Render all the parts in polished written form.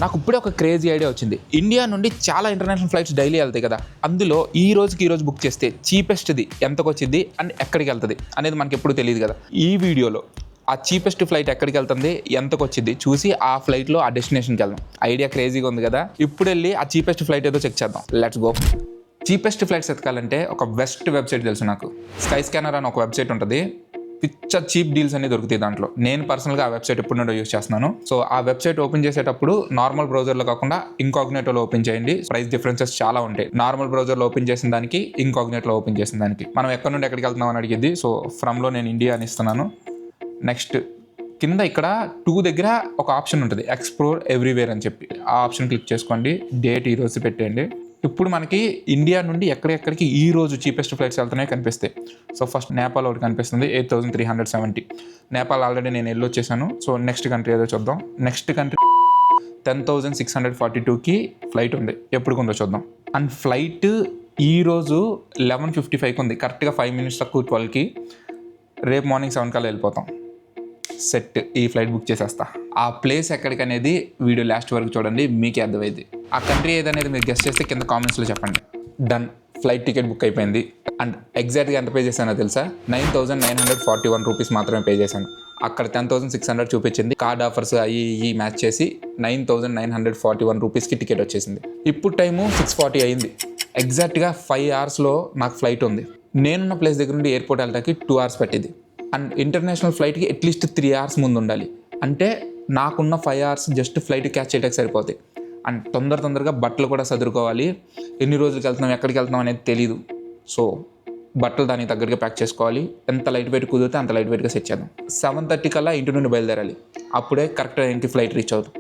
నాకు ఇప్పుడే ఒక క్రేజీ ఐడియా వచ్చింది. ఇండియా నుండి చాలా ఇంటర్నేషనల్ ఫ్లైట్స్ డైలీ వెళ్తాయి కదా, అందులో ఈ రోజు బుక్ చేస్తే చీపెస్ట్ది ఎంతకు వచ్చింది అండ్ ఎక్కడికి వెళ్తుంది అనేది మనకి ఎప్పుడు తెలియదు కదా. ఈ వీడియోలో ఆ చీపెస్ట్ ఫ్లైట్ ఎక్కడికి వెళ్తుంది, ఎంతకు వచ్చింది చూసి ఆ ఫ్లైట్లో ఆ డెస్టినేషన్కి వెళ్దాం. ఐడియా క్రేజీగా ఉంది కదా. ఇప్పుడు వెళ్ళి ఆ చీపెస్ట్ ఫ్లైట్ ఏదో చెక్ చేద్దాం. Let's go. చీపెస్ట్ ఫ్లైట్స్ ఎతకాలంటే ఒక బెస్ట్ వెబ్సైట్ తెలుసు నాకు. స్కై స్కానర్ అని ఒక వెబ్సైట్ ఉంటుంది. పిచ్చ చీప్ డీల్స్ అన్ని దొరుకుతాయి దాంట్లో. నేను పర్సనల్గా ఆ వెబ్సైట్ ఎప్పుడు నుండో యూస్ చేస్తున్నాను. సో ఆ వెబ్సైట్ ఓపెన్ చేసేటప్పుడు నార్మల్ బ్రౌజర్లో కాకుండా ఇంకాగ్నేటోలో ఓపెన్ చేయండి. ప్రైస్ డిఫరెన్సెస్ చాలా ఉంటాయి. నార్మల్ బ్రౌజర్లో ఓపెన్ చేసిన దానికి, ఇంకాగ్నేటోలో ఓపెన్ చేసిన దానికి. మనం ఎక్కడి నుండి ఎక్కడికి వెళ్తున్నాం అని అడిగింది. సో ఫ్రమ్లో నేను ఇండియా అని ఇస్తున్నాను. నెక్స్ట్ కింద ఇక్కడ 2 దగ్గర ఒక ఆప్షన్ ఉంటుంది, ఎక్స్ప్లోర్ ఎవ్రీవేర్ అని చెప్పి. ఆ ఆప్షన్ క్లిక్ చేసుకోండి. డేట్ ఈ రోజు పెట్టండి. ఇప్పుడు మనకి ఇండియా నుండి ఎక్కడికి ఈ రోజు చీపెస్ట్ ఫ్లైట్స్ వెళ్తున్నాయి కనిపిస్తాయి. సో ఫస్ట్ నేపాల్ ఒకటి కనిపిస్తుంది, 8370. నేపాల్ ఆల్రెడీ నేను వెళ్ళొచ్చేసాను. సో నెక్స్ట్ కంట్రీ ఏదో చూద్దాం. నెక్స్ట్ కంట్రీ 10,642కి ఫ్లైట్ ఉంది. ఎప్పుడు ఉందో చూద్దాం. అండ్ ఫ్లైట్ ఈరోజు 11:55కి ఉంది. కరెక్ట్గా 5 minutes తక్కువ 12కి. రేపు మార్నింగ్ 7 కల్లా వెళ్ళిపోతాం. సెట్. ఈ ఫ్లైట్ బుక్ చేసేస్తా. ఆ ప్లేస్ ఎక్కడికి అనేది వీడియో లాస్ట్ వరకు చూడండి, మీకే అర్థమైంది. ఆ కంట్రీ ఏదనేది మీరు గెస్ట్ చేస్తే కింద కామెంట్స్లో చెప్పండి. డన్. ఫ్లైట్ టికెట్ బుక్ అయిపోయింది. అండ్ ఎగ్జాక్ట్గా ఎంత పే చేశానో తెలుసా? 9,941 రూపీస్ మాత్రమే పే చేశాను. అక్కడ 10,600 చూపించింది. కార్డ్ ఆఫర్స్ అవి మ్యాచ్ చేసి 9,941 రూపీస్కి టికెట్ వచ్చేసింది. ఇప్పుడు టైము 6:40 అయింది. ఎగ్జాక్ట్గా 5 అవర్స్లో నాకు ఫ్లైట్ ఉంది. నేనున్న ప్లేస్ దగ్గర నుండి ఎయిర్పోర్ట్ వెళ్ళడానికి 2 hours పట్టింది. అండ్ ఇంటర్నేషనల్ ఫ్లైట్కి అట్లీస్ట్ 3 hours ముందు ఉండాలి. అంటే నాకున్న 5 hours జస్ట్ ఫ్లైట్ క్యాచ్ చేయడానికి సరిపోతాయి. అండ్ తొందరగా బట్టలు కూడా సదురుకోవాలి. ఎన్ని రోజులకి వెళ్తున్నాం, ఎక్కడికి వెళ్తున్నాం అనేది తెలీదు. సో బట్టలు దానికి తగ్గట్టుగా ప్యాక్ చేసుకోవాలి. ఎంత లైట్ వెయిట్ కుదిరితే అంత లైట్ వెయిట్గా సెట్ చేద్దాం. 7:30 కల్లా ఇంటి నుండి బయలుదేరాలి. అప్పుడే కరెక్ట్గా ఇంటి ఫ్లైట్ రీచ్ అవుతాం.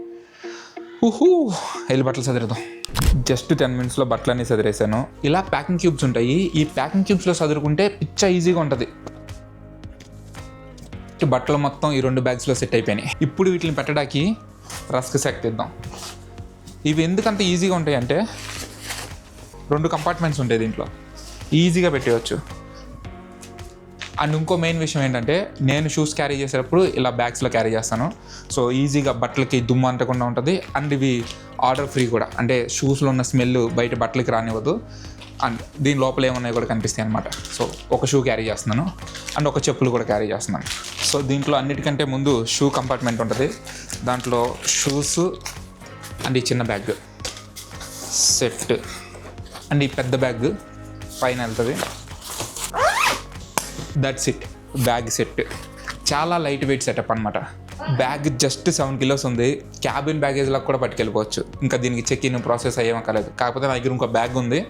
వెళ్ళి బట్టలు సదిరేద్దాం. జస్ట్ 10 minutesలో బట్టలన్నీ సదిరేసాను. ఇలా ప్యాకింగ్ క్యూబ్స్ ఉంటాయి. ఈ ప్యాకింగ్ క్యూబ్స్లో సదురుకుంటే పిచ్చ ఈజీగా ఉంటుంది. బట్టలు మొత్తం ఈ 2 బ్యాగ్స్లో సెట్ అయిపోయినాయి. ఇప్పుడు వీటిని పెట్టడానికి రస్క్ సెక్ తీద్దాం. ఇవి ఎందుకంత ఈజీగా ఉంటాయి అంటే 2 కంపార్ట్మెంట్స్ ఉంటాయి దీంట్లో, ఈజీగా పెట్టేయచ్చు. అండ్ ఇంకో మెయిన్ విషయం ఏంటంటే నేను షూస్ క్యారీ చేసేటప్పుడు ఇలా బ్యాగ్స్లో క్యారీ చేస్తాను. సో ఈజీగా బట్టలకి దుమ్ము అంటకుండా ఉంటుంది. అండ్ ఇవి ఆర్డర్ ఫ్రీ కూడా, అంటే షూస్లో ఉన్న స్మెల్ బయట బట్టలకి రానివ్వదు. అండ్ దీని లోపల ఏమన్నాయి కూడా కనిపిస్తాయి అనమాట. సో ఒక షూ క్యారీ చేస్తున్నాను అండ్ ఒక చెప్పులు కూడా క్యారీ చేస్తున్నాను. సో దీంట్లో అన్నిటికంటే ముందు షూ కంపార్ట్మెంట్ ఉంటుంది. దాంట్లో షూస్ అండ్ ఈ చిన్న బ్యాగ్ సెట్ అండ్ ఈ పెద్ద బ్యాగ్ పైన వెళ్తుంది. That's it, bag set. చాలా లైట్ వెయిట్ సెటప్ అనమాట. బ్యాగ్ జస్ట్ 7 kilos ఉంది. క్యాబిన్ బ్యాగేజ్లకు కూడా పట్టుకెళ్ళిపోవచ్చు. ఇంకా దీనికి చెక్ ఇన్ ప్రాసెస్ అయ్యేమక్కర్లేదు. కాకపోతే నా దగ్గర ఇంకో బ్యాగ్ ఉంది,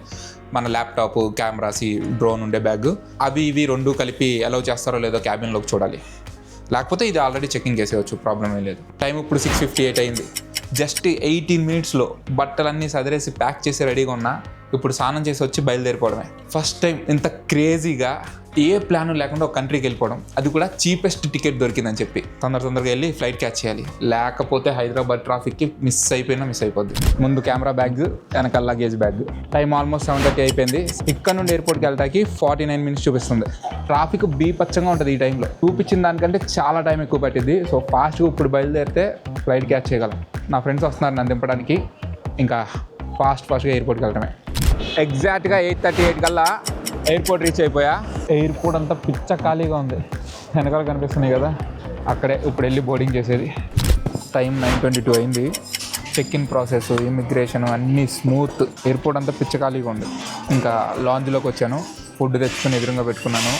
మన ల్యాప్టాప్, కెమెరాస్, డ్రోన్ ఉండే బ్యాగ్. అవి ఇవి 2 కలిపి అలౌ చేస్తారో లేదో క్యాబిన్లోకి చూడాలి. లేకపోతే ఇది ఆల్రెడీ చెకింగ్ చేసేవచ్చు, ప్రాబ్లం ఏం లేదు. టైం ఇప్పుడు 6:58 అయింది. జస్ట్ 18 minutesలో బట్టలన్నీ సదిరేసి ప్యాక్ చేసి రెడీగా ఉన్నా. ఇప్పుడు స్నానం చేసి వచ్చి బయలుదేరిపోవడమే. ఫస్ట్ టైం ఇంత క్రేజీగా ఏ ప్లాన్ లేకుండా ఒక కంట్రీకి వెళ్ళిపోవడం, అది కూడా చీపెస్ట్ టికెట్ దొరికిందని చెప్పి. తొందరగా వెళ్ళి ఫ్లైట్ క్యాచ్ చేయాలి. లేకపోతే హైదరాబాద్ ట్రాఫిక్కి మిస్ అయిపోద్ది. ముందు కెమెరా బ్యాగ్, వెనకాల లగేజ్ బ్యాగ్. టైం ఆల్మోస్ట్ 7:30 అయిపోయింది. ఇక్కడ నుండి ఎయిర్పోర్ట్కి వెళ్ళడానికి 49 minutes చూపిస్తుంది. ట్రాఫిక్ బీపచ్చంగా ఉంటుంది ఈ టైంలో. చూపించిన దానికంటే చాలా టైం ఎక్కువ పట్టింది. సో ఫాస్ట్గా ఇప్పుడు బయలుదేరితే ఫ్లైట్ క్యాచ్ చేయగలం. నా ఫ్రెండ్స్ వస్తున్నారు నన్ను దింపడానికి. ఇంకా ఫాస్ట్గా ఎయిర్పోర్ట్కి వెళ్ళడమే. ఎగ్జాక్ట్గా 8:38 కల్లా ఎయిర్పోర్ట్ రీచ్ అయిపోయా. ఎయిర్పోర్ట్ అంతా పిచ్చ ఖాళీగా ఉంది. వెనకాల కనిపిస్తున్నాయి కదా, అక్కడే ఇప్పుడు వెళ్ళి బోర్డింగ్ చేసేది. టైం 9:22 అయింది. చెక్ ఇన్ ప్రాసెస్, ఇమిగ్రేషన్ అన్నీ స్మూత్. ఎయిర్పోర్ట్ అంతా పిచ్చ ఖాళీగా ఉంది. ఇంకా లాంజ్లోకి వచ్చాను. ఫుడ్ తెచ్చుకొని ఎదురుగా పెట్టుకున్నాను.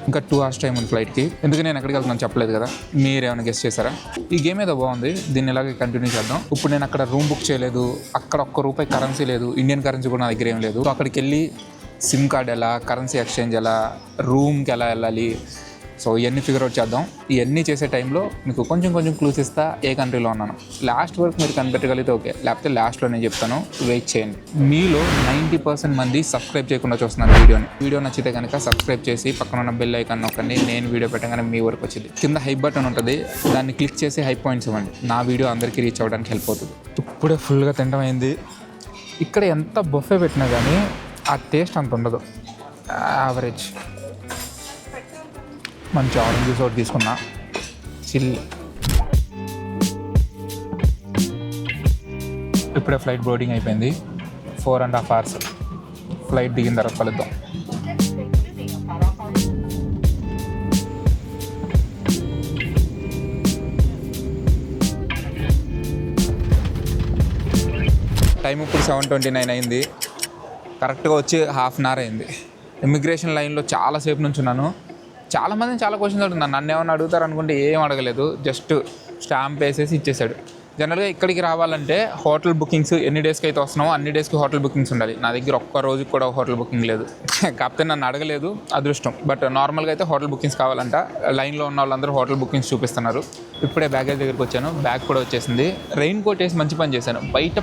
ఇంకా 2 hours టైం ఉంది ఫ్లైట్కి. ఎందుకు నేను ఎక్కడికి వెళ్తున్నాను చెప్పలేదు కదా, మీరేమైనా గెస్ట్ చేశారా? ఈ గేమ్ ఏదో బాగుంది, దీన్ని ఇలాగే కంటిన్యూ చేద్దాం. ఇప్పుడు నేను అక్కడ రూమ్ బుక్ చేయలేదు, అక్కడ ₹1 కరెన్సీ లేదు, ఇండియన్ కరెన్సీ కూడా నా దగ్గర ఏం లేదు. సో అక్కడికి వెళ్ళి సిమ్ కార్డ్ ఎలా, కరెన్సీ ఎక్స్చేంజ్ ఎలా, రూమ్కి ఎలా వెళ్ళాలి, సో ఇవన్నీ ఫిగర్ అవుట్ చేద్దాం. ఇవన్నీ చేసే టైంలో మీకు కొంచెం క్లూస్ ఇస్తా ఏ కంట్రీలో ఉన్నాను. లాస్ట్ వరకు మీరు కనిపెట్టగలిగితే ఓకే, లేకపోతే లాస్ట్లో నేను చెప్తాను, వెయిట్ చేయండి. మీలో 90% మంది సబ్స్క్రైబ్ చేయకుండా చూస్తున్నారు వీడియో నచ్చితే కనుక సబ్స్క్రైబ్ చేసి పక్కన ఉన్న బెల్ ఐకాన్ నొక్కండి. నేను వీడియో పెట్టగానే మీ వరకు వచ్చింది. కింద హైప్ బటన్ ఉంటుంది, దాన్ని క్లిక్ చేసి హై పాయింట్స్ ఇవ్వండి. నా వీడియో అందరికీ రీచ్ అవ్వడానికి హెల్ప్ అవుతుంది. ఇప్పుడే ఫుల్గా తినడం అయింది. ఇక్కడ ఎంత బఫే పెట్టినా కానీ ఆ టేస్ట్ అంత ఉండదు, యావరేజ్. మంచి ఆరెంజ్ జ్యూస్ ఒకటి తీసుకున్నా, చిల్. ఇప్పుడే ఫ్లైట్ బోర్డింగ్ అయిపోయింది. 4.5 hours ఫ్లైట్ దిగిన తర్వాత కలుద్దాం. టైం ఇప్పుడు 7:29 అయింది. కరెక్ట్గా వచ్చి 1/2 hour అయింది. ఇమిగ్రేషన్ లైన్లో చాలాసేపు నుంచి ఉన్నాను. చాలామంది చాలా క్వశ్చన్స్ అడుగుతున్నాను. నన్ను ఏమన్నా అడుగుతారు అనుకుంటే ఏం అడగలేదు, జస్ట్ స్టాంప్ వేసేసి ఇచ్చేసాడు. జనరల్గా ఇక్కడికి రావాలంటే హోటల్ బుకింగ్స్ ఎన్ని డేస్కి అయితే వస్తున్నామో అన్ని డేస్కి హోటల్ బుకింగ్స్ ఉండాలి. నా దగ్గర ఒక్క రోజుకి కూడా హోటల్ బుకింగ్ లేదు. కాకపోతే నన్ను అడగలేదు, అదృష్టం. బట్ నార్మల్గా అయితే హోటల్ బుకింగ్స్ కావాలంట. లైన్లో ఉన్న వాళ్ళందరూ హోటల్ బుకింగ్స్ చూపిస్తున్నారు. ఇప్పుడే బ్యాగేజ్ దగ్గరికి వచ్చాను, బ్యాగ్ కూడా వచ్చేసింది. రెయిన్ కోట్ వేసి మంచి పని చేశాను. బయట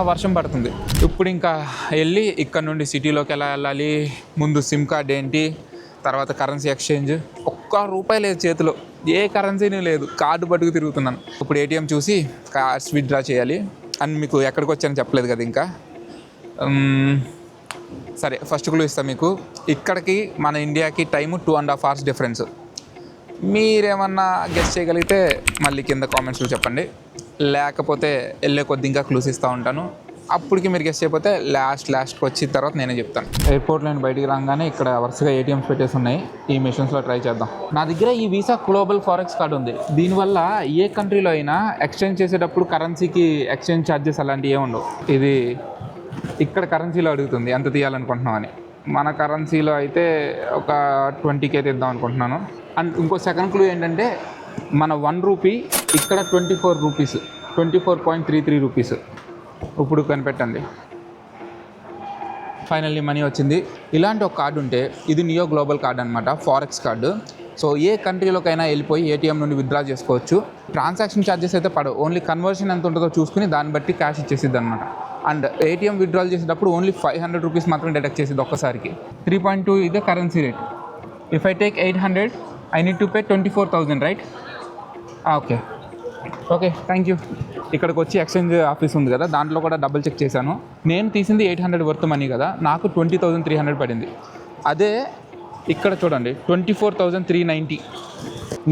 వర్షం పడుతుంది. ఇప్పుడు ఇంకా వెళ్ళి ఇక్కడ నుండి సిటీలోకి ఎలా వెళ్ళాలి, ముందు సిమ్ కార్డ్ ఏంటి, తర్వాత కరెన్సీ ఎక్స్చేంజ్. ₹1 లేదు చేతిలో, ఏ కరెన్సీని లేదు, కార్డు పట్టుకు తిరుగుతున్నాను. ఇప్పుడు ఏటీఎం చూసి కార్డ్స్ విత్డ్రా చేయాలి. అండ్ మీకు ఎక్కడికి వచ్చానని చెప్పలేదు కదా ఇంకా. సరే, ఫస్ట్ క్లూ ఇస్తాను మీకు. ఇక్కడికి మన ఇండియాకి టైము 2.5 hours డిఫరెన్స్. మీరేమన్నా గెస్ చేయగలిగితే మళ్ళీ కింద కామెంట్స్లో చెప్పండి, లేకపోతే వెళ్ళే కొద్ది ఇంకా క్లూస్ ఇస్తూ ఉంటాను. అప్పటికి మీరు గెస్ చేయకపోతే లాస్ట్కి వచ్చిన తర్వాత నేనే చెప్తాను. ఎయిర్పోర్ట్లో నేను బయటికి రాగానే ఇక్కడ వరుసగా ఏటీఎంస్ పెట్టేసి ఉన్నాయి. ఈ మిషన్స్లో ట్రై చేద్దాం. నా దగ్గర ఈ వీసా గ్లోబల్ ఫారెక్స్ కార్డు ఉంది. దీనివల్ల ఏ కంట్రీలో అయినా ఎక్స్చేంజ్ చేసేటప్పుడు కరెన్సీకి ఎక్స్చేంజ్ ఛార్జెస్ అలాంటివి ఏమి ఉండవు. ఇది ఇక్కడ కరెన్సీలో అడుగుతుంది ఎంత తీయాలనుకుంటున్నాం అని. మన కరెన్సీలో అయితే ఒక 20K తీద్దాం అనుకుంటున్నాను. అండ్ ఇంకో సెకండ్ క్లూ ఏంటంటే, మన ₹1 ఇక్కడ 24 రూపీస్, 24.33 రూపీస్. ఇప్పుడు కనిపెట్టండి. ఫైనల్లీ మనీ వచ్చింది. ఇలాంటి ఒక కార్డు ఉంటే, ఇది నియో గ్లోబల్ కార్డ్ అనమాట, ఫారెక్స్ కార్డు. సో ఏ కంట్రీలోకైనా వెళ్ళిపోయి ఏటీఎం నుండి విత్డ్రా చేసుకోవచ్చు. ట్రాన్సాక్షన్ ఛార్జెస్ అయితే పడవు, ఓన్లీ కన్వర్షన్ ఎంత ఉంటుందో చూసుకుని దాన్ని బట్టి క్యాష్ ఇచ్చేసిద్ది అనమాట. అండ్ ఏటీఎం విత్డ్రాల్ చేసేటప్పుడు ఓన్లీ ₹500 మాత్రమే డిడక్ట్ చేసేది ఒక్కసారికి. 3.2 ఇదే currency rate. If I take 800 I need to pay 24,000 right? Okay thank you. ఇక్కడికి వచ్చి ఎక్స్చేంజ్ ఆఫీస్ ఉంది కదా, దాంట్లో కూడా డబుల్ చెక్ చేశాను. నేను తీసింది 800 వర్త్ మనీ కదా, నాకు 20,300 పడింది. అదే ఇక్కడ చూడండి 24,390.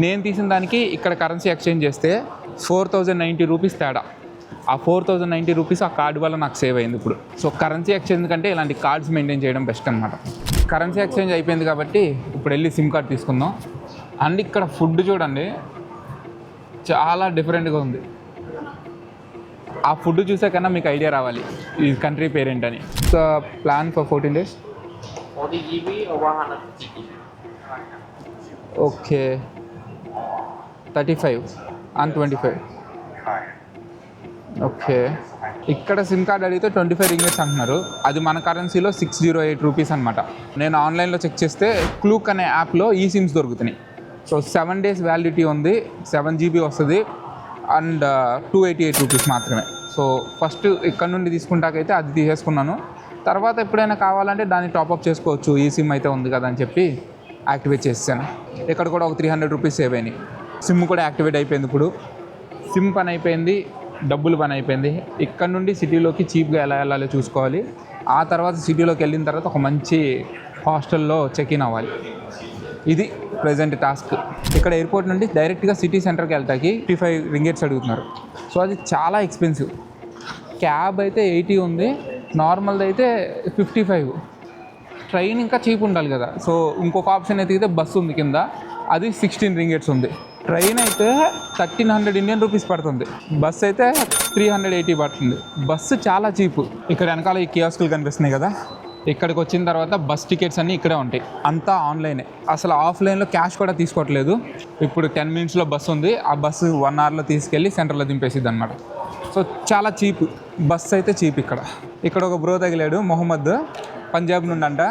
నేను తీసిన దానికి ఇక్కడ కరెన్సీ ఎక్స్చేంజ్ చేస్తే 4,090 రూపీస్ తేడా. ఆ 4,090 రూపీస్ ఆ కార్డు వల్ల నాకు సేవ్ అయింది ఇప్పుడు. సో కరెన్సీ ఎక్స్చేంజ్ కంటే ఇలాంటి కార్డ్స్ మెయింటైన్ చేయడం బెస్ట్ అనమాట. కరెన్సీ ఎక్స్చేంజ్ అయిపోయింది కాబట్టి ఇప్పుడు వెళ్ళి సిమ్ కార్డ్ తీసుకుందాం. అండ్ ఇక్కడ ఫుడ్ చూడండి, చాలా డిఫరెంట్గా ఉంది. ఆ ఫుడ్ చూసే కన్నా మీకు ఐడియా రావాలి ఈ కంట్రీ పేరేంటని. So plan for 14 days. 40 GB or 150 GB? Okay 35 and 25. Okay, ఇక్కడ సిమ్ కార్డ్ అడిగితే 25 రింగిట్స్ అంటున్నారు. అది మన కరెన్సీలో 608 రూపీస్ అనమాట. నేను ఆన్లైన్లో చెక్ చేస్తే క్లూక్ అనే యాప్లో ఈ సిమ్స్ దొరుకుతున్నాయి. సో 7 days వ్యాలిడిటీ ఉంది, 7 GB వస్తుంది అండ్ 288 రూపీస్ మాత్రమే. సో ఫస్ట్ ఇక్కడ నుండి తీసుకుంటాకైతే అది తీసేసుకున్నాను. తర్వాత ఎప్పుడైనా కావాలంటే దాన్ని టాప్అప్ చేసుకోవచ్చు, ఈ సిమ్ అయితే ఉంది కదా అని చెప్పి యాక్టివేట్ చేసాను. ఇక్కడ కూడా ఒక 300 రూపీస్ సేవ్ అయినాయి. సిమ్ కూడా యాక్టివేట్ అయిపోయింది. ఇప్పుడు సిమ్ పని అయిపోయింది, డబ్బులు పని అయిపోయింది. ఇక్కడ నుండి సిటీలోకి చీప్గా ఎలా వెళ్ళాలో చూసుకోవాలి. ఆ తర్వాత సిటీలోకి వెళ్ళిన తర్వాత ఒక మంచి హాస్టల్లో చెక్ఇన్ అవ్వాలి. ఇది ప్రజెంట్ టాస్క్. ఇక్కడ ఎయిర్పోర్ట్ నుండి డైరెక్ట్గా సిటీ సెంటర్కి వెళ్తాకి 55 రింగిట్స్ అడుగుతున్నారు. సో అది చాలా ఎక్స్పెన్సివ్. క్యాబ్ అయితే 80 ఉంది, నార్మల్ది అయితే 55. ట్రైన్ ఇంకా చీప్ ఉండాలి కదా. సో ఇంకొక ఆప్షన్ అయితే బస్సు ఉంది కింద, అది 16 రింగిట్స్ ఉంది. ట్రైన్ అయితే 1300 ఇండియన్ రూపీస్ పడుతుంది, బస్సు అయితే 380 పడుతుంది. బస్సు చాలా చీపు. ఇక్కడ వెనకాల ఈ కియోస్కులు కనిపిస్తున్నాయి కదా, ఇక్కడికి వచ్చిన తర్వాత బస్ టికెట్స్ అన్నీ ఇక్కడే ఉంటాయి. అంతా ఆన్లైనే, అసలు ఆఫ్లైన్లో క్యాష్ కూడా తీసుకోవట్లేదు. ఇప్పుడు 10 minutesలో బస్సు ఉంది, ఆ బస్సు 1 hourలో తీసుకెళ్ళి సెంటర్లో దింపేసిద్ది అనమాట. సో చాలా చీప్, బస్సు అయితే చీప్. ఇక్కడ ఒక బ్రో తగిలాడు, మొహమ్మద్, పంజాబ్ నుండి అంట.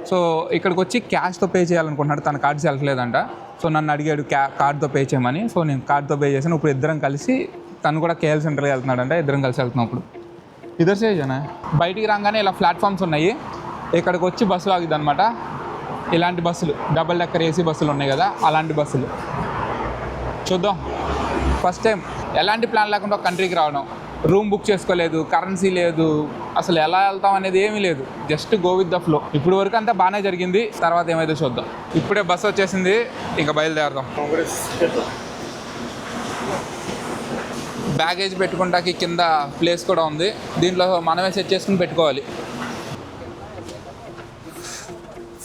సో ఇక్కడికి వచ్చి క్యాష్తో పే చేయాలనుకుంటున్నాడు, తన కార్డ్స్ వెళ్ళట్లేదంట. సో నన్ను అడిగాడు కార్డ్తో పే చేయమని. సో నేను కార్డ్తో పే చేశాను. ఇప్పుడు ఇద్దరం కలిసి, తను కూడా కేఎల్ సెంటర్కి వెళ్తున్నాడంట, ఇద్దరం కలిసి వెళ్తున్నాం. ఇప్పుడు ఇద్దరు చేయనా. బయటికి రాగానే ఇలా ప్లాట్ఫామ్స్ ఉన్నాయి, ఇక్కడికి వచ్చి బస్సు ఆగిద్ది అనమాట. ఇలాంటి బస్సులు, డబుల్ డెక్కర్ ఏసీ బస్సులు ఉన్నాయి కదా, అలాంటి బస్సులు చూద్దాం. ఫస్ట్ టైం ఎలాంటి ప్లాన్ లేకుండా ఒక కంట్రీకి రావడం. రూమ్ బుక్ చేసుకోలేదు, కరెన్సీ లేదు, అసలు ఎలా వెళ్తాం అనేది ఏమీ లేదు, just go with the flow. ఇప్పుడు వరకు అంతా బాగానే జరిగింది, తర్వాత ఏమైతే చూద్దాం. ఇప్పుడే బస్సు వచ్చేసింది, ఇంకా బయలుదేరదాం. బ్యాగేజ్ పెట్టుకుంటాకి కింద ప్లేస్ కూడా ఉంది. దీంట్లో మనమే సెట్ చేసుకుని పెట్టుకోవాలి.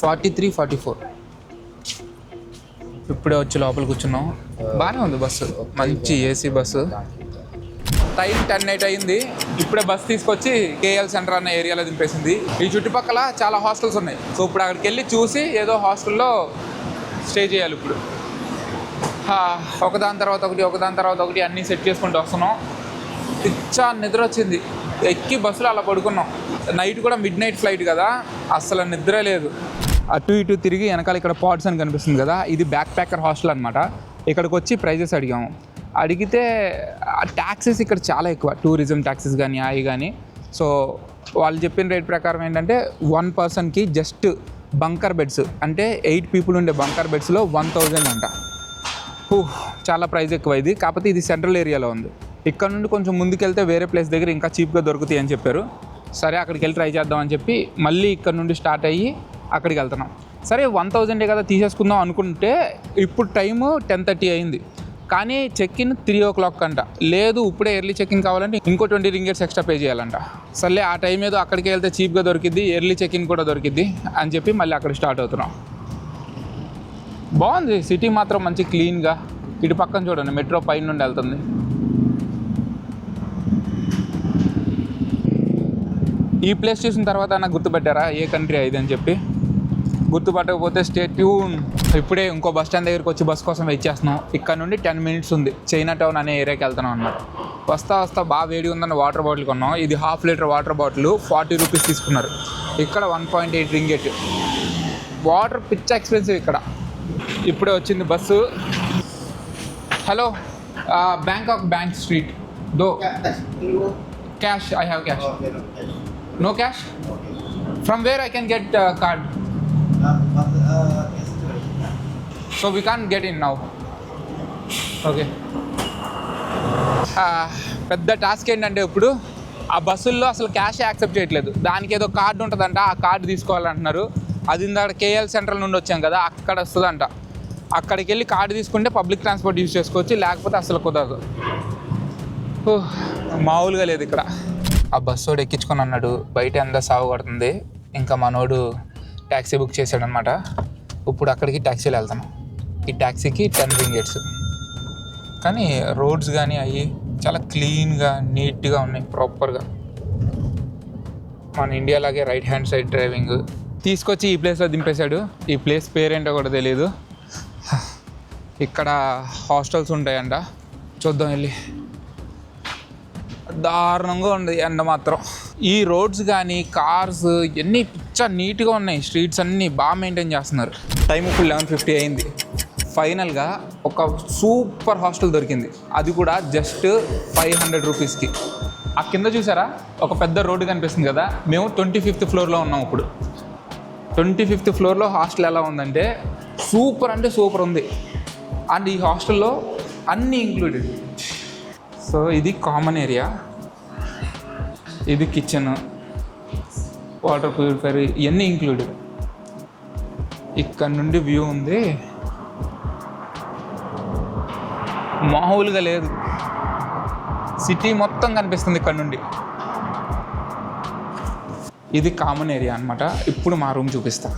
43, 44 ఇప్పుడే వచ్చి లోపల కూర్చున్నాం. బాగానే ఉంది బస్సు, మంచి ఏసీ బస్సు. టైం 10:08 అయింది. ఇప్పుడే బస్సు తీసుకొచ్చి కేఎల్ సెంటర్ అన్న ఏరియాలో దింపేసింది. ఈ చుట్టుపక్కల చాలా హాస్టల్స్ ఉన్నాయి. సో ఇప్పుడు అక్కడికి వెళ్ళి చూసి ఏదో హాస్టల్లో స్టే చేయాలి. ఇప్పుడు ఒకదాని తర్వాత ఒకటి అన్నీ సెట్ చేసుకుంటూ వస్తున్నాం. పిచ్చా నిద్ర వచ్చింది. ఎక్కి బస్సులో అలా పడుకున్నాం. నైట్ కూడా మిడ్ ఫ్లైట్ కదా, అస్సలు నిద్ర లేదు. అటు ఇటు తిరిగి వెనకాల ఇక్కడ పాడ్స్ అని కనిపిస్తుంది కదా, ఇది బ్యాక్ ప్యాకర్ హాస్టల్ అనమాట. ఇక్కడికి వచ్చి ప్రైజెస్ అడిగాము. అడిగితే ట్యాక్సెస్ ఇక్కడ చాలా ఎక్కువ, టూరిజం ట్యాక్సెస్ కానీ అవి కానీ. సో వాళ్ళు చెప్పిన రేట్ ప్రకారం ఏంటంటే 1 పర్సన్కి జస్ట్ బంకర్ బెడ్స్ అంటే 8 పీపుల్ ఉండే బంకర్ బెడ్స్లో 1000 అంట. చాలా ప్రైస్ ఎక్కువ ఇది. కాకపోతే ఇది సెంట్రల్ ఏరియాలో ఉంది. ఇక్కడ నుండి కొంచెం ముందుకెళ్తే వేరే ప్లేస్ దగ్గర ఇంకా చీప్గా దొరుకుతాయి అని చెప్పారు. సరే అక్కడికి వెళ్ళి ట్రై చేద్దామని చెప్పి మళ్ళీ ఇక్కడ నుండి స్టార్ట్ అయ్యి అక్కడికి వెళ్తున్నాం. సరే 1000 కదా తీసేసుకుందాం అనుకుంటే ఇప్పుడు టైము 10:30 అయింది. కానీ చెక్ ఇన్ 3 o'clock అంట. లేదు ఇప్పుడే ఎర్లీ చెక్ ఇన్ కావాలంటే ఇంకో 20 ringgits ఎక్స్ట్రా పే చేయాలంట. సర్లే ఆ టైం ఏదో అక్కడికి వెళ్తే చీప్గా దొరికిద్ది, ఎర్లీ చెక్ ఇన్ కూడా దొరికిద్ది అని చెప్పి మళ్ళీ అక్కడ స్టార్ట్ అవుతున్నాం. బాగుంది సిటీ మాత్రం, మంచి క్లీన్గా. ఇటు పక్కన చూడండి మెట్రో పైన నుండి వెళ్తుంది. ఈ ప్లేస్ చూసిన తర్వాత నాకు గుర్తుపెట్టారా ఏ కంట్రీ ఇది అని చెప్పి? గుర్తుపట్టకపోతే స్టే ట్యూన్. ఇప్పుడే ఇంకో బస్ స్టాండ్ దగ్గరికి వచ్చి బస్ కోసం వెయిట్ చేస్తున్నాం. ఇక్కడ నుండి 10 minutes ఉంది. చైనా టౌన్ అనే ఏరియాకి వెళ్తున్నాం అన్నమాట. వస్తా బాగా వేడి ఉందని వాటర్ బాటిల్ కొన్నాం. ఇది 1/2 liter వాటర్ బాటిల్ 40 rupees తీసుకున్నారు. ఇక్కడ 1.8 ringgit. వాటర్ పిచ్చ ఎక్స్పెన్సివ్ ఇక్కడ. ఇప్పుడే వచ్చింది bus. Hello, Bangkok bank street though. Cash, I have cash. No cash? From where I can get card? So we can't get in now. Okay. పెద్ద task ఏంటంటే ఇప్పుడు ఆ బస్సుల్లో అసలు క్యాష్ యాక్సెప్ట్ చేయట్లేదు. దానికి ఏదో కార్డు ఉంటుందంట, ఆ కార్డు తీసుకోవాలంటున్నారు. అది ఇందాక కేఎల్ సెంట్రల్ నుండి వచ్చాం కదా, అక్కడ వస్తుందంట. అక్కడికి వెళ్ళి కార్డు తీసుకుంటే పబ్లిక్ ట్రాన్స్పోర్ట్ యూజ్ చేసుకోవచ్చు, లేకపోతే అసలు కుదరదు. మామూలుగా లేదు ఇక్కడ. ఆ బస్సు వాడు ఎక్కించుకొని అన్నాడు బయట ఎంత సాగు కొడుతుంది. ఇంకా మనోడు ట్యాక్సీ బుక్ చేశాడనమాట. ఇప్పుడు అక్కడికి ట్యాక్సీలో వెళ్తాను. ఈ ట్యాక్సీకి 10 ringgits. కానీ రోడ్స్ కానీ అవి చాలా క్లీన్గా నీట్గా ఉన్నాయి, ప్రాపర్గా. మన ఇండియాలాగే రైట్ హ్యాండ్ సైడ్ డ్రైవింగ్. తీసుకొచ్చి ఈ ప్లేస్లో దింపేశాడు. ఈ ప్లేస్ పేరేంటో కూడా తెలియదు. ఇక్కడ హాస్టల్స్ ఉంటాయంట, చూద్దాం వెళ్ళి. దారుణంగా ఉంది ఎండ మాత్రం. ఈ రోడ్స్ కానీ కార్స్ ఇవన్నీ పిచ్చ నీట్గా ఉన్నాయి. స్ట్రీట్స్ అన్నీ బాగా మెయింటైన్ చేస్తున్నారు. టైం ఇప్పుడు 11:50 అయింది. ఫైనల్గా ఒక సూపర్ హాస్టల్ దొరికింది. అది కూడా జస్ట్ 500 rupeesకి. ఆ కింద చూసారా ఒక పెద్ద రోడ్డు కనిపిస్తుంది కదా, మేము 25th floorలో ఉన్నాం. ఇప్పుడు 25th floorలో హాస్టల్ ఎలా ఉందంటే సూపర్ అంటే సూపర్ ఉంది. అండ్ ఈ హాస్టల్లో అన్నీ ఇంక్లూడెడ్. సో ఇది కామన్ ఏరియా, ఇది కిచెన్, వాటర్ ప్యూరిఫైర్ ఇవన్నీ ఇంక్లూడెడ్. ఇక్కడ నుండి వ్యూ ఉంది, మామూలుగా లేదు. సిటీ మొత్తం కనిపిస్తుంది ఇక్కడ నుండి. ఇది కామన్ ఏరియా అన్నమాట. ఇప్పుడు మా రూమ్ చూపిస్తా.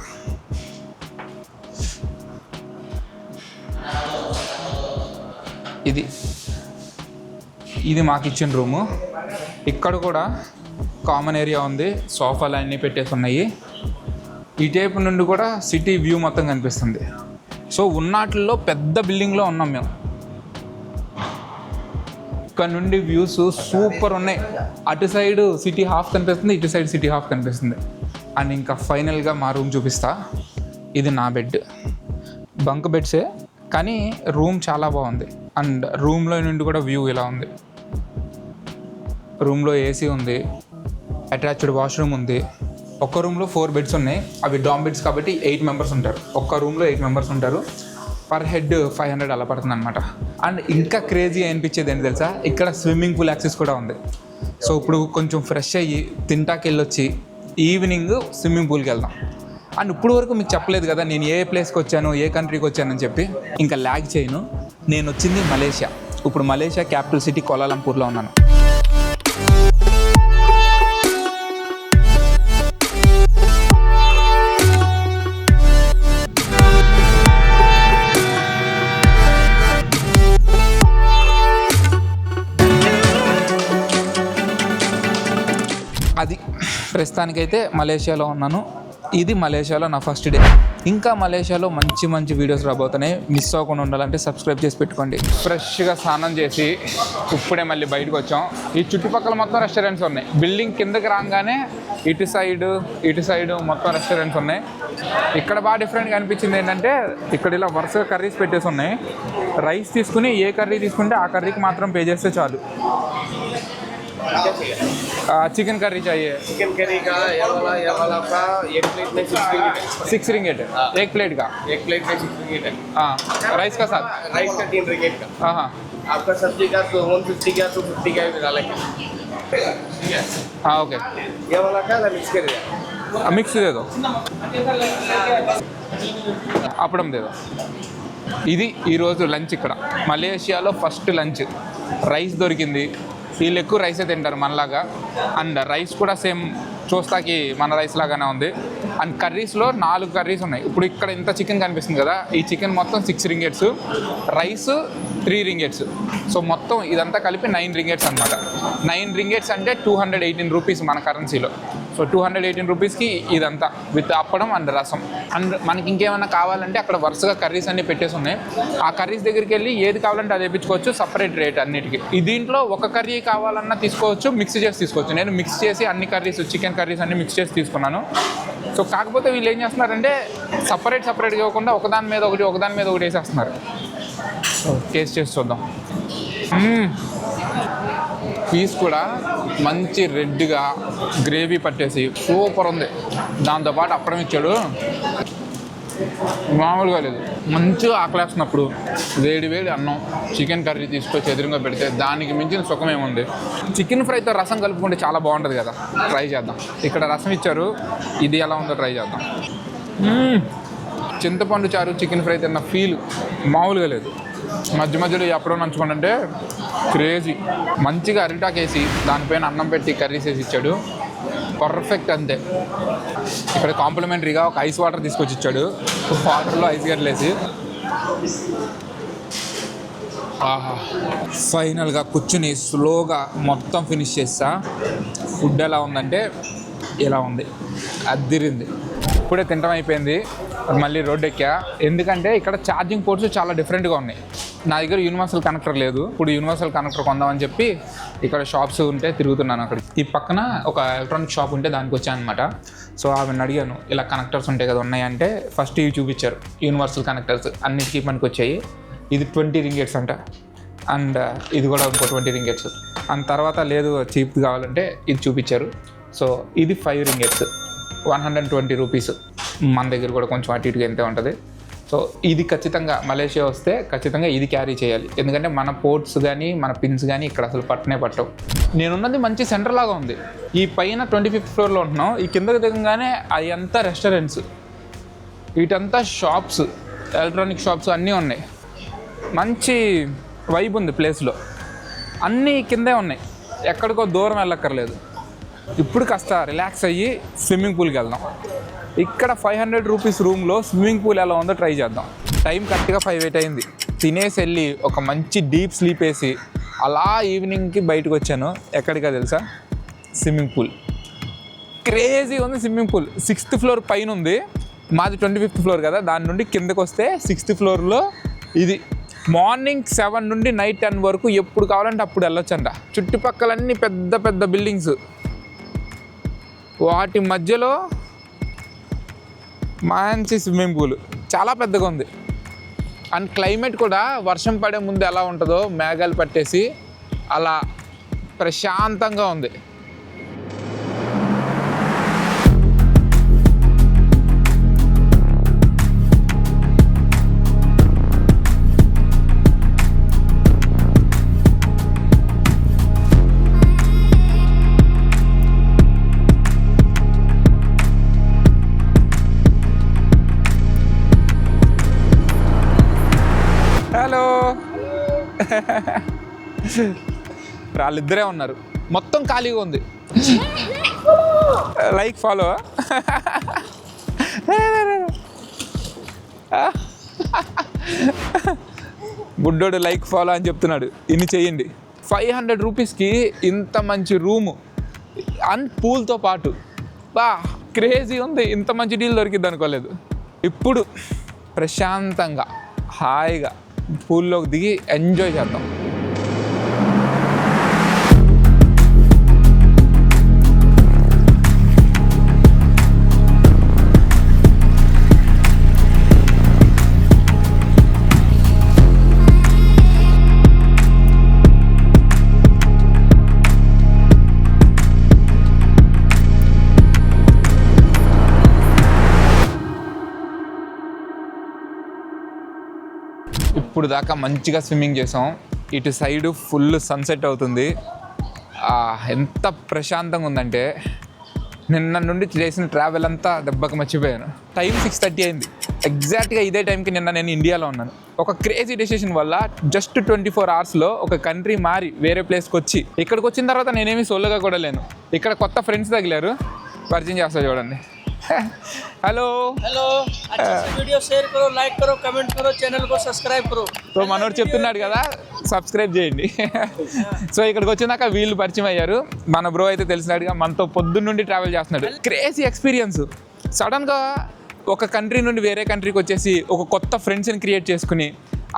ఇది మా కిచెన్ రూము. ఇక్కడ కూడా కామన్ ఏరియా ఉంది, సోఫాలు అన్నీ పెట్టేసి ఉన్నాయి. ఈ టైపు నుండి కూడా సిటీ వ్యూ మొత్తం కనిపిస్తుంది. సో ఉన్నాటిల్లో పెద్ద బిల్డింగ్లో ఉన్నాం మేము. ఇక్కడ నుండి వ్యూస్ సూపర్ ఉన్నాయి. అటు సైడ్ సిటీ హాఫ్ కనిపిస్తుంది, ఇటు సైడ్ సిటీ హాఫ్ కనిపిస్తుంది. అండ్ ఇంకా ఫైనల్గా మా రూమ్ చూపిస్తా. ఇది నా బెడ్. బంక్ బెడ్సే కానీ రూమ్ చాలా బాగుంది. అండ్ రూమ్లో నుండి కూడా వ్యూ ఇలా ఉంది. రూమ్లో ఏసీ ఉంది, అటాచ్డ్ వాష్రూమ్ ఉంది. ఒక్క రూమ్లో 4 beds ఉన్నాయి. అవి డామ్ బెడ్స్ కాబట్టి 8 members ఉంటారు. ఒక్క రూమ్లో 8 members ఉంటారు. పర్ హెడ్ 500 అలా పడుతుంది అనమాట. అండ్ ఇంకా క్రేజీ అనిపించేది ఏంటి తెలుసా, ఇక్కడ స్విమ్మింగ్ పూల్ యాక్సెస్ కూడా ఉంది. సో ఇప్పుడు కొంచెం ఫ్రెష్ అయ్యి తింటాకి వెళ్ళొచ్చి ఈవినింగ్ స్విమ్మింగ్ పూల్కి వెళ్దాం. అండ్ ఇప్పుడు వరకు మీకు చెప్పలేదు కదా నేను ఏ ప్లేస్కి వచ్చాను, ఏ కంట్రీకి వచ్చానని చెప్పి. ఇంకా ల్యాగ్ చేయను. నేను వచ్చింది మలేషియా. ఇప్పుడు మలేషియా క్యాపిటల్ సిటీ కోలాలంపూర్లో ఉన్నాను. అది ప్రస్తుతానికైతే మలేషియాలో ఉన్నాను. ఇది మలేషియాలో నా ఫస్ట్ డే. ఇంకా మలేషియాలో మంచి మంచి వీడియోస్ రాబోతున్నాయి. మిస్ అవ్వకుండా ఉండాలంటే సబ్స్క్రైబ్ చేసి పెట్టుకోండి. ఫ్రెష్గా స్నానం చేసి ఇప్పుడే మళ్ళీ బయటకు వచ్చాం. ఈ చుట్టుపక్కల మొత్తం రెస్టారెంట్స్ ఉన్నాయి. బిల్డింగ్ కిందకి రాగానే ఇటు సైడ్ మొత్తం రెస్టారెంట్స్ ఉన్నాయి. ఇక్కడ బాగా డిఫరెంట్గా అనిపించింది ఏంటంటే ఇక్కడ ఇలా వరుసగా కర్రీస్ పెట్టేసి ఉన్నాయి. రైస్ తీసుకుని ఏ కర్రీ తీసుకుంటే ఆ కర్రీకి మాత్రం పే చేస్తే చాలు. चिकन करी चाहिए. चिकन करी का ये वाला का एक प्लेट में 6 रिंगेट एक प्लेट का. एक प्लेट में 6 रिंगेट है. हाँ राइस का साथ. राइस का 3 रिंगेट का. हाँ हाँ. आपका सब्जी का तो 150 का 250 का भी डाला क्या? ठीक है. हाँ ओके. ये वाला का मिक्स कर दिया. मिक्स दे दो. అప్పడం దేదో. ఇది ఈరోజు లంచ్. ఇక్కడ మలేషియాలో ఫస్ట్ లంచ్. రైస్ దొరికింది. వీళ్ళు ఎక్కువ రైసే తింటారు మనలాగా. అండ్ రైస్ కూడా సేమ్ చూస్తాకి మన రైస్ లాగానే ఉంది. అండ్ కర్రీస్లో 4 కర్రీస్ ఉన్నాయి. ఇప్పుడు ఇక్కడ ఇంత చికెన్ కనిపిస్తుంది కదా, ఈ చికెన్ మొత్తం 6 రింగెట్స్, రైస్ 3 రింగెట్స్. సో మొత్తం ఇదంతా కలిపి 9 రింగెట్స్ అనమాట. 9 రింగెట్స్ అంటే 218 రూపీస్ మన కరెన్సీలో. సో 218 రూపీస్కి ఇదంతా విత్ అప్పడం అండ్ రసం. అండ్ మనకి ఇంకేమైనా కావాలంటే అక్కడ వరుసగా కర్రీస్ అన్నీ పెట్టేసి ఉన్నాయి. ఆ కర్రీస్ దగ్గరికి వెళ్ళి ఏది కావాలంటే అది వేయించుకోవచ్చు. సపరేట్ రేట్ అన్నిటికీ. దీంట్లో ఒక కర్రీ కావాలన్నా తీసుకోవచ్చు, మిక్స్ చేసి తీసుకోవచ్చు. నేను మిక్స్ చేసి అన్ని కర్రీస్, చికెన్ కర్రీస్ అన్ని మిక్స్ చేసి తీసుకున్నాను. సో కాకపోతే వీళ్ళు ఏం చేస్తున్నారంటే సపరేట్గా ఇవ్వకుండా ఒకదాని మీద ఒకటి వేసేస్తున్నారు. సో టేస్ట్ చేసి చూద్దాం. పీస్ కూడా మంచి రెడ్గా గ్రేవీ పట్టేసి సూపర్ ఉంది. దాంతోపాటు అప్పడం ఇచ్చాడు, మామూలుగా లేదు. మంచిగా ఆకలేస్తున్నప్పుడు వేడి అన్నం చికెన్ కర్రీ తీసుకొచ్చి ఎదురుగా పెడితే దానికి మించిన సుఖం ఏముంది. చికెన్ ఫ్రైతో రసం కలుపుకుంటే చాలా బాగుంటుంది కదా. ట్రై చేద్దాం. ఇక్కడ రసం ఇచ్చారు, ఇది ఎలా ఉందో ట్రై చేద్దాం. చింతపండు చారు చికెన్ ఫ్రై తిన్న ఫీల్ మామూలుగా లేదు. మధ్యలో ఎప్పుడో నంచుకుంటే క్రేజీ. మంచిగా అరిటాక్ వేసి దానిపైన అన్నం పెట్టి కర్రీస్ వేసి ఇచ్చాడు. పర్ఫెక్ట్ అంతే. ఇక్కడ కాంప్లిమెంటరీగా ఒక ఐస్ వాటర్ తీసుకొచ్చి ఇచ్చాడు. వాటర్లో ఐస్ గడ్డలు వేసి. ఆహా, ఫైనల్గా కూర్చుని స్లోగా మొత్తం ఫినిష్ చేస్తా. ఫుడ్ ఎలా ఉందంటే ఇలా ఉంది, అద్దిరింది. ఇప్పుడే తింటం అయిపోయింది, మళ్ళీ రోడ్డు ఎక్కా. ఎందుకంటే ఇక్కడ ఛార్జింగ్ పోర్ట్స్ చాలా డిఫరెంట్గా ఉన్నాయి. నా దగ్గర యూనివర్సల్ కనెక్టర్ లేదు. ఇప్పుడు యూనివర్సల్ కనెక్టర్ కొందామని చెప్పి ఇక్కడ షాప్స్ ఉంటే తిరుగుతున్నాను. అక్కడ ఈ పక్కన ఒక ఎలక్ట్రానిక్ షాప్ ఉంటే దానికి వచ్చాను అనమాట. సో ఆమెను అడిగాను, ఇలా కనెక్టర్స్ ఉంటాయి కదా ఉన్నాయంటే. ఫస్ట్ ఇవి చూపించారు, యూనివర్సల్ కనెక్టర్స్ అన్నిటికీ మనకు వచ్చాయి. ఇది 20 రింగెట్స్ అంట. అండ్ ఇది కూడా ఇంకో 20 రింగెట్స్. అండ్ తర్వాత లేదు చీప్ కావాలంటే ఇది చూపించారు. సో ఇది 5 రింగెట్స్, 120 రూపీస్. మన దగ్గర కూడా కొంచెం అటు ఇటుగా ఎంతే ఉంటుంది. సో ఇది ఖచ్చితంగా మలేషియా వస్తే ఖచ్చితంగా ఇది క్యారీ చేయాలి. ఎందుకంటే మన పోర్ట్స్ కానీ మన పిన్స్ కానీ ఇక్కడ అసలు పట్టవు. నేనున్నది మంచి సెంటర్ లాగా ఉంది. ఈ పైన 25th ఫ్లోర్లో ఉంటున్నాం. ఈ కిందకి దిగగానే అవి అంతా రెస్టారెంట్స్, వీటంతా షాప్స్, ఎలక్ట్రానిక్ షాప్స్ అన్నీ ఉన్నాయి. మంచి వైబ్ ఉంది ప్లేస్లో. అన్నీ కిందే ఉన్నాయి, ఎక్కడికో దూరం వెళ్ళక్కర్లేదు. ఇప్పుడు కాస్త రిలాక్స్ అయ్యి స్విమ్మింగ్ పూల్కి వెళ్దాం. ఇక్కడ 500 రూపీస్ రూమ్లో స్విమ్మింగ్ పూల్ ఎలా ఉందో ట్రై చేద్దాం. టైం కరెక్ట్గా 5:08 అయింది. తినేసి వెళ్ళి ఒక మంచి డీప్ స్లీప్ వేసి అలా ఈవినింగ్కి బయటకు వచ్చాను. ఎక్కడికా తెలుసా? Swimming pool. క్రేజీ ఉంది స్విమ్మింగ్ పూల్. 6th ఫ్లోర్ పైన ఉంది, మాది 25th ఫ్లోర్ కదా. దాని నుండి కిందకు వస్తే 6th ఫ్లోర్లో ఇది. మార్నింగ్ 7 నుండి నైట్ 10 వరకు ఎప్పుడు కావాలంటే అప్పుడు వెళ్ళొచ్చంట. చుట్టుపక్కలన్నీ పెద్ద పెద్ద బిల్డింగ్స్, వాటి మధ్యలో మంచి స్విమ్మింగ్ పూల్. చాలా పెద్దగా ఉంది. అండ్ క్లైమేట్ కూడా వర్షం పడే ముందు ఎలా ఉంటుందో మేఘాలు పట్టేసి అలా ప్రశాంతంగా ఉంది. Hello. వాళ్ళిద్దరే ఉన్నారు, మొత్తం ఖాళీగా ఉంది. లైక్ ఫాలో బుడ్డోడు లైక్ ఫాలో అని చెప్తున్నాడు. ఇన్ని చెయ్యండి. 500 రూపీస్కి ఇంత మంచి రూము అండ్ పూల్తో పాటు బా క్రేజీ ఉంది. ఇంత మంచి డీల్ దొరికిద్ది అనుకోలేదు. ఇప్పుడు ప్రశాంతంగా హాయిగా పూల్లోకి దిగి ఎంజాయ్ చేద్దాం. ఇప్పుడు దాకా మంచిగా స్విమ్మింగ్ చేసాం. ఇటు సైడు ఫుల్ సన్సెట్ అవుతుంది. ఎంత ప్రశాంతంగా ఉందంటే నిన్న నుండి చేసిన ట్రావెల్ అంతా దెబ్బకి మర్చిపోయాను. టైం 6:30 అయింది. ఎగ్జాక్ట్గా ఇదే టైంకి నిన్న నేను ఇండియాలో ఉన్నాను. ఒక క్రేజీ డెసిషన్ వల్ల జస్ట్ 24 అవర్స్లో ఒక కంట్రీ మారి వేరే ప్లేస్కి వచ్చి ఇక్కడికి వచ్చిన తర్వాత నేనేమి సోలోగా కూడా లేను. ఇక్కడ కొత్త ఫ్రెండ్స్ తగిలారు, పరిచయం చేస్తా చూడండి. हेलो हेलो, अच्छा से वीडियो शेयर करो, लाइक करो, कमेंट करो, चैनल को सब्सक्राइब करो. సో మనోడు చెప్తున్నాడు కదా సబ్స్క్రైబ్ చేయండి. సో ఇక్కడికి వచ్చినాక వీళ్ళు పరిచయం అయ్యారు. మన బ్రో అయితే తెలిసినట్టుగా మనతో పొద్దున్న నుండి ట్రావెల్ చేస్తున్నాడు. Crazy experience. సడన్గా ఒక కంట్రీ నుండి వేరే కంట్రీకి వచ్చేసి ఒక కొత్త ఫ్రెండ్స్ని క్రియేట్ చేసుకుని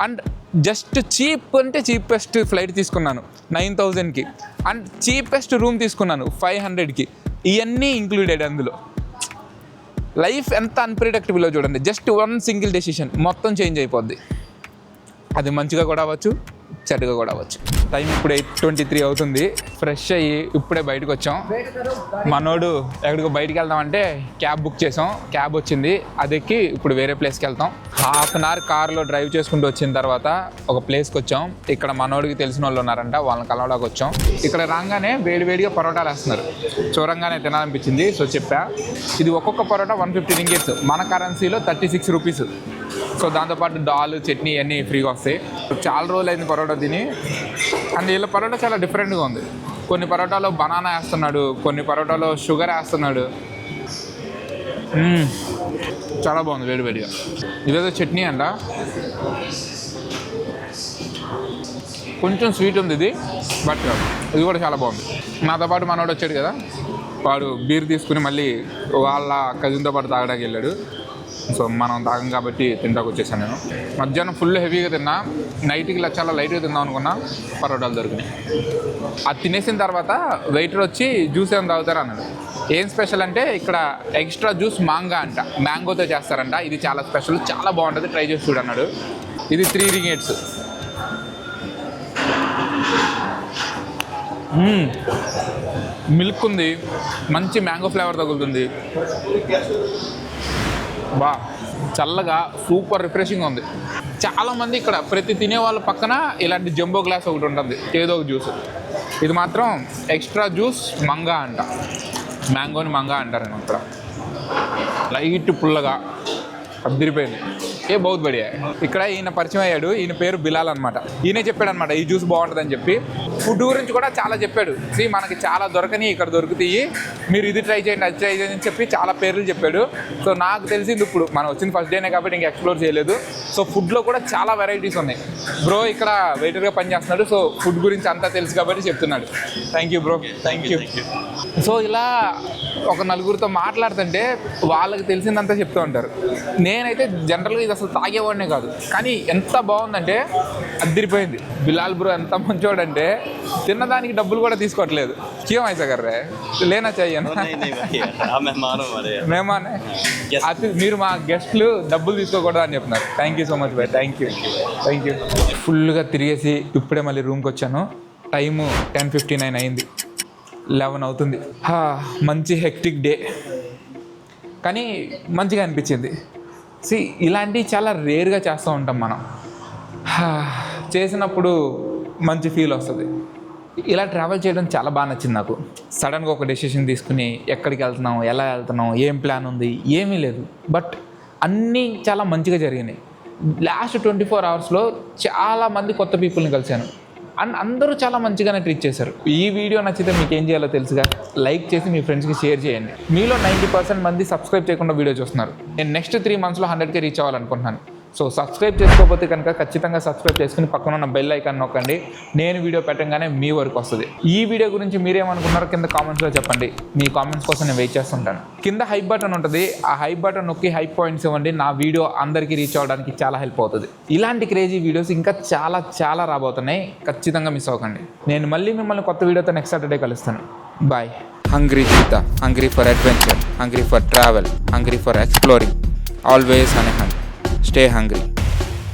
అండ్ జస్ట్ చీప్ అంటే చీపెస్ట్ ఫ్లైట్ తీసుకున్నాను 9,000కి అండ్ చీపెస్ట్ రూమ్ తీసుకున్నాను 500కి. ఇవన్నీ ఇంక్లూడెడ్ అందులో. లైఫ్ ఎంత అన్ప్రిడిక్టబుల్లో చూడండి. జస్ట్ వన్ సింగిల్ డెసిషన్ మొత్తం చేంజ్ అయిపోద్ది. అది మంచిగా కూడా అవ్వచ్చు, చెడ్డగా కూడా అవ్వచ్చు. టైం ఇప్పుడు 8:23 అవుతుంది. ఫ్రెష్ అయ్యి ఇప్పుడే బయటకు వచ్చాం. మనోడు ఎక్కడికో బయటికి వెళ్దామంటే క్యాబ్ బుక్ చేసాం. క్యాబ్ వచ్చింది, అది ఎక్కి ఇప్పుడు వేరే ప్లేస్కి వెళ్తాం. 1/2 అవర్ కార్లో డ్రైవ్ చేసుకుంటూ వచ్చిన తర్వాత ఒక ప్లేస్కి వచ్చాం. ఇక్కడ మనోడికి తెలిసిన వాళ్ళు ఉన్నారంట, వాళ్ళని కలవడానికి వచ్చాం. ఇక్కడ రాగానే వేడివేడిగా పరోటాలు వేస్తున్నారు. చూడంగానే తినాలనిపించింది, సో చెప్పా. ఇది ఒక్కొక్క పరోటా 150 రింగిట్స్, మన కరెన్సీలో 36 రూపీస్. సో దాంతోపాటు దాల్, చట్నీ అన్నీ ఫ్రీగా వస్తాయి. చాలా రోజులు అయింది పరోటా తిని. అండ్ వీళ్ళ పరోటా చాలా డిఫరెంట్గా ఉంది. కొన్ని పరోటాలో బనానా వేస్తున్నాడు, కొన్ని పరోటాలో షుగర్ వేస్తున్నాడు. చాలా బాగుంది వేడివేడిగా. ఇదేదో చట్నీ అంట, కొంచెం స్వీట్ ఉంది ఇది, బట్ ఇది కూడా చాలా బాగుంది. నాతో పాటు మనోడు వచ్చాడు కదా, వాడు బీర్ తీసుకుని మళ్ళీ వాళ్ళ కజిన్తో పాటు తాగడానికి వెళ్ళాడు. సో మనం తాగం కాబట్టి తింటాకు వచ్చేసాను నేను. మధ్యాహ్నం ఫుల్ హెవీగా తిన్నా, నైట్కి ఇలా చాలా లైట్గా తిందాం అనుకున్నా, పరోటాలు దొరికినాయి. అది తినేసిన తర్వాత వెయిటర్ వచ్చి జ్యూస్ ఏమైనా తాగుతారా అన్నాడు. ఏం స్పెషల్ అంటే ఇక్కడ ఎక్స్ట్రా జ్యూస్ మాంగా అంట, మ్యాంగోతో చేస్తారంట. ఇది చాలా స్పెషల్, చాలా బాగుంటుంది, ట్రై చేసి చూడు అన్నాడు. ఇది 3 రింగిట్స్. మిల్క్ ఉంది, మంచి మ్యాంగో ఫ్లేవర్ తగులుతుంది. బా చల్లగా సూపర్ రిఫ్రెషింగ్ ఉంది. చాలామంది ఇక్కడ ప్రతి తినే వాళ్ళ పక్కన ఇలాంటి జంబో గ్లాస్ ఒకటి ఉంటుంది, ఏదో ఒక జ్యూస్. ఇది మాత్రం ఎక్స్ట్రా జ్యూస్ మంగా అంట, మ్యాంగోని మంగా అంటారు నేను ఇక్కడ. లైట్ పుల్లగా అద్దరిపోయింది. ఏ బౌత్ బడియా. ఇక్కడ ఈయన పరిచయం అయ్యాడు, ఈయన పేరు బిలాల్ అనమాట. ఈయనే చెప్పాడు అనమాట ఈ జ్యూస్ బాగుంటుందని చెప్పి. ఫుడ్ గురించి కూడా చాలా చెప్పాడు. మనకి చాలా దొరకని ఇక్కడ దొరుకుతాయి, మీరు ఇది ట్రై చేయండి, అది ట్రై చేయండి అని చెప్పి చాలా పేర్లు చెప్పాడు. సో నాకు తెలిసింది ఇప్పుడు మనం వచ్చింది ఫస్ట్ డేనే కాబట్టి ఇంకా ఎక్స్ప్లోర్ చేయలేదు. సో ఫుడ్లో కూడా చాలా వెరైటీస్ ఉన్నాయి. బ్రో ఇక్కడ వెయిటర్గా పనిచేస్తున్నాడు, సో ఫుడ్ గురించి అంతా తెలుసు కాబట్టి చెప్తున్నాడు. Thank you bro, thank you. So ఇలా ఒక నలుగురితో మాట్లాడుతుంటే వాళ్ళకి తెలిసిందంతా చెప్తూ ఉంటారు. నేనైతే జనరల్గా ఇది అసలు తాగేవాడినే కాదు, కానీ ఎంత బాగుందంటే అద్దరిపోయింది. బిలాల్ బ్రో ఎంత మంచోడంటే తిన్నదానికి డబ్బులు కూడా తీసుకోవట్లేదు. క్యూ ఐసా కర్ రే లేనా चाहिए మేమానే అది మీరు మా గెస్ట్లు డబ్బులు తీసుకోకూడదు అని చెప్తున్నారు. Thank you so much boy, thank you, thank you. ఫుల్గా తిరిగేసి ఇప్పుడే మళ్ళీ రూమ్కి వచ్చాను. టైము 10:59 అయింది, 11 అవుతుంది. మంచి హెక్టిక్ డే, కానీ మంచిగా అనిపించింది. ఇలాంటివి చాలా రేర్గా చేస్తూ ఉంటాం మనం. చేసినప్పుడు మంచి ఫీల్ వస్తుంది. ఇలా ట్రావెల్ చేయడం చాలా బాగా నచ్చింది నాకు. సడన్గా ఒక డెసిషన్ తీసుకుని ఎక్కడికి వెళ్తున్నాం, ఎలా వెళ్తున్నాం, ఏం ప్లాన్ ఉంది, ఏమీ లేదు, బట్ అన్నీ చాలా మంచిగా జరిగినాయి. లాస్ట్ 24 అవర్స్లో చాలామంది కొత్త పీపుల్ని కలిశాను. అండ్ అందరూ చాలా మంచిగానే ట్రీట్ చేశారు. ఈ వీడియో నచ్చితే మీకు ఏం చేయాలో తెలుసుగా, లైక్ చేసి మీ ఫ్రెండ్స్కి షేర్ చేయండి. మీలో 90% మంది సబ్స్క్రైబ్ చేయకుండా వీడియో చూస్తున్నారు. నేను నెక్స్ట్ 3 monthsలో 100K రీచ్ అవ్వాలనుకుంటున్నాను. సో సబ్స్క్రైబ్ చేసుకోకపోతే కనుక ఖచ్చితంగా సబ్స్క్రైబ్ చేసుకుని పక్కన ఉన్న బెల్ ఐకాన్ నొక్కండి. నేను వీడియో పెట్టగానే మీ వరకు వస్తుంది. ఈ వీడియో గురించి మీరేమనుకున్నారో కింద కామెంట్స్లో చెప్పండి. మీ కామెంట్స్ కోసం నేను వెయిట్ చేస్తుంటాను. కింద హైప్ బటన్ ఉంటుంది. ఆ హైప్ బటన్ నొక్కి హైప్ పాయింట్స్ ఇవ్వండి. నా వీడియో అందరికీ రీచ్ అవ్వడానికి చాలా హెల్ప్ అవుతుంది. ఇలాంటి క్రేజీ వీడియోస్ ఇంకా చాలా రాబోతున్నాయి. ఖచ్చితంగా మిస్ అవ్వకండి. నేను మళ్ళీ మిమ్మల్ని కొత్త వీడియోతో నెక్స్ట్ సాటర్డే కలుస్తాను. Bye. Hungry Jeeta, hungry for adventure, hungry for travel, hungry for exploring, always on a hunt. Stay hungry.